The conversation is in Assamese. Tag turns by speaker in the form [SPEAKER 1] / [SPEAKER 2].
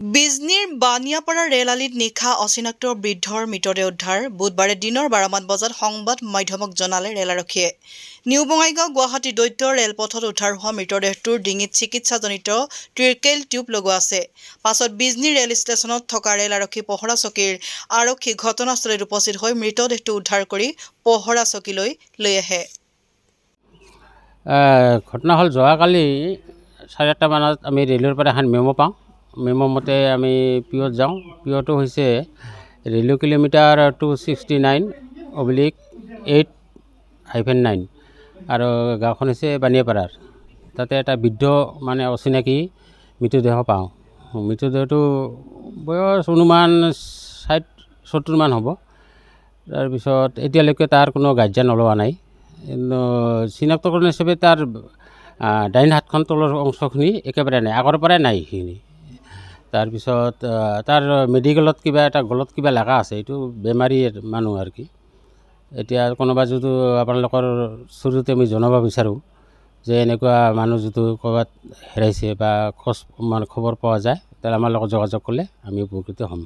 [SPEAKER 1] বিজনীৰ বানিয়াপাৰা ৰেল-আলিত নিশা অচিনাক্ত বৃদ্ধৰ মৃতদেহ উদ্ধাৰ। বুধবাৰে দিনৰ 12মান বজাত সংবাদ মাধ্যমক জনালে ৰেলাৰক্ষীয়ে। নিউ বঙাইগাঁও গুৱাহাটী দ্বৈত ৰেলপথত উদ্ধাৰ হোৱা মৃতদেহটোৰ ডিঙিত চিকিৎসাজনিত ট্ৰিকেল টিউব লগোৱা আছে। পাছত বিজনী ৰেল ষ্টেচনত থকা ৰেল-আৰক্ষী পহৰা চকীৰ আৰক্ষী ঘটনাস্থলীত উপস্থিত হৈ মৃতদেহটো উদ্ধাৰ কৰি পহৰা চকীলৈ লৈ আহে।
[SPEAKER 2] ঘটনা হ'ল যোৱাকালি 8:30 মানত আমি ৰেলৰ পৰা এখন মেমো পাওঁ। মেমো মতে আমি পিঅ'ত যাওঁ। পিঅ'টো হৈছে ৰেলৱে কিলোমিটাৰ 269/8-9 আৰু গাঁওখন হৈছে বানিয়াপাৰাৰ। তাতে এটা বৃদ্ধ অচিনাকি মৃতদেহ পাওঁ। মৃতদেহটো বয়স অনুমান 60-70 মান হ'ব। তাৰপিছত এতিয়ালৈকে তাৰ কোনো গাৰ্জিয়ান ওলোৱা নাই। চিনাক্তকৰণ হিচাপে তাৰ ডাইন হাতখন তলৰ অংশখিনি একেবাৰে নাই, আগৰ পৰাই নাই সেইখিনি। তাৰপিছত তাৰ মেডিকেলত গলত কিবা লগা আছে, এইটো বেমাৰী মানুহ আৰু কি। এতিয়া কোনোবা যদি আপোনালোকৰ থ্ৰুতে আমি জনাব বিচাৰোঁ যে এনেকুৱা মানুহ যদি ক'ৰবাত হেৰাইছে বা খবৰ পোৱা যায়, তেতিয়া আমাৰ লগত যোগাযোগ কৰিলে আমি উপকৃত হ'ম।